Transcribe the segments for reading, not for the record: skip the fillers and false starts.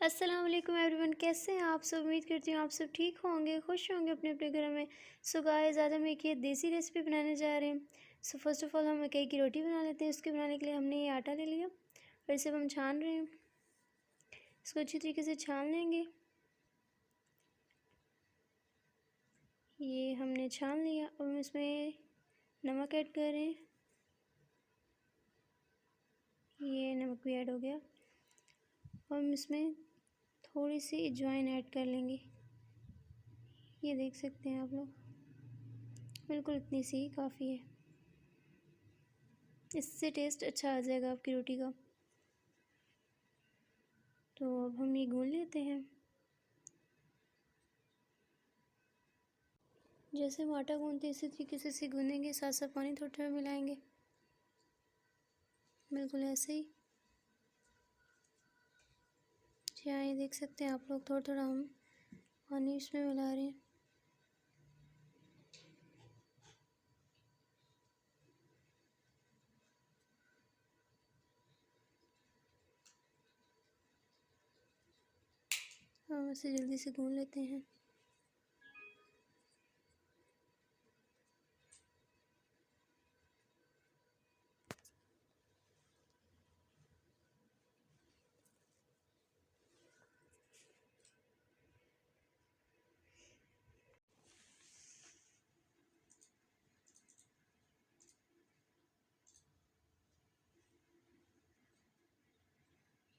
अस्सलाम वालेकुम एवरीवन, कैसे हैं आप सब। उम्मीद करती हूँ आप सब ठीक होंगे, खुश होंगे अपने अपने घरों में। सो गाइस, आज हम एक ये देसी रेसिपी बनाने जा रहे हैं। सो फर्स्ट ऑफ ऑल हम मकई की रोटी बना लेते हैं। इसके बनाने के लिए हमने ये आटा ले लिया और इसे हम छान रहे हैं। इसको अच्छी तरीके से छान लेंगे। ये हमने छान लिया। अब हम इसमें नमक ऐड कर रहे हैं। ये नमक भी ऐड हो गया। अब हम इसमें थोड़ी सी अजवाइन ऐड कर लेंगे। ये देख सकते हैं आप लोग, बिल्कुल इतनी सी काफ़ी है। इससे टेस्ट अच्छा आ जाएगा आपकी रोटी का। तो अब हम ये गूंद लेते हैं। जैसे हम आटा गूंदते हैं इसी तरीके से इसे गूंदेंगे, साथ साथ पानी थोड़ा थोड़ा मिलाएंगे, बिल्कुल ऐसे ही। जी हाँ, ये देख सकते हैं आप लोग, थोड़ा थोड़ा हम पानी इसमें मिला रहे हैं। हम इसे जल्दी से गूंद लेते हैं।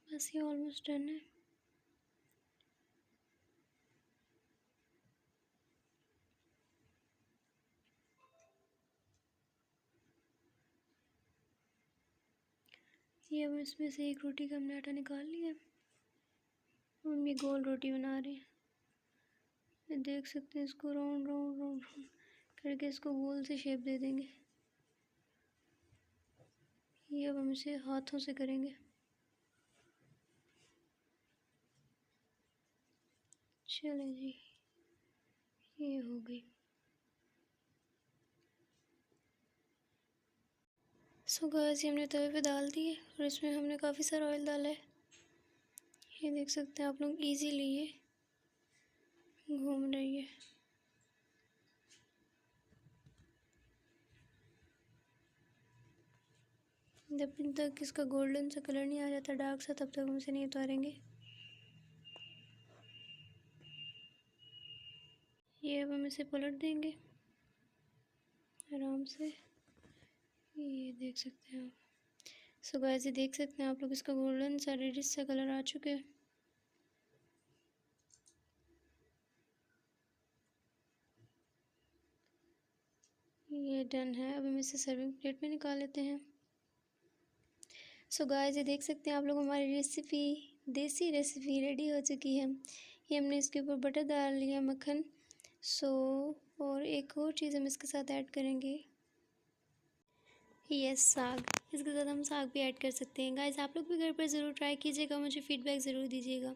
बस ये ऑलमोस्ट डन है। ये हम इसमें से एक रोटी का हमने आटा निकाल लिया। हम ये गोल रोटी बना रहे हैं। ये देख सकते हैं, इसको राउंड राउंड राउंड राउंड करके इसको गोल से शेप दे देंगे। ये अब हम इसे हाथों से करेंगे। चले जी, ये हो गई। सो गाइस, ये हमने तवे पे डाल दिए और इसमें हमने काफ़ी सारा ऑयल डाला है। ये देख सकते हैं आप लोग, इजीली ये घूम रही है। जब तक इसका गोल्डन सा कलर नहीं आ जाता, डार्क सा, तब तक हम इसे नहीं उतारेंगे। ये अब हम इसे पलट देंगे आराम से। ये देख सकते हैं आप। सो गाइस, ये देख सकते हैं आप लोग, इसका गोल्डन सा रेडिश सा कलर आ चुका है। ये डन है। अब हम इसे सर्विंग प्लेट में निकाल लेते हैं। सो गाइस, ये देख सकते हैं आप लोग, हमारी रेसिपी, देसी रेसिपी रेडी हो चुकी है। ये हमने इसके ऊपर बटर डाल लिया, मक्खन। और एक और चीज़ हम इसके साथ ऐड करेंगे, यस, साग। इसके साथ हम साग भी ऐड कर सकते हैं। गाइस, आप लोग भी घर पर ज़रूर ट्राई कीजिएगा, मुझे फीडबैक ज़रूर दीजिएगा।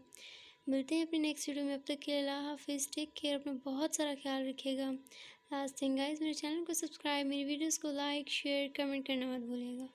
मिलते हैं अपनी नेक्स्ट वीडियो में। अब तक के लिए अल्लाह हाफिज़, टेक केयर, अपना बहुत सारा ख्याल रखिएगा। लास्ट थिंग गाइस, मेरे चैनल को सब्सक्राइब, मेरी वीडियोज़ को लाइक शेयर कमेंट करना मत भूलिएगा।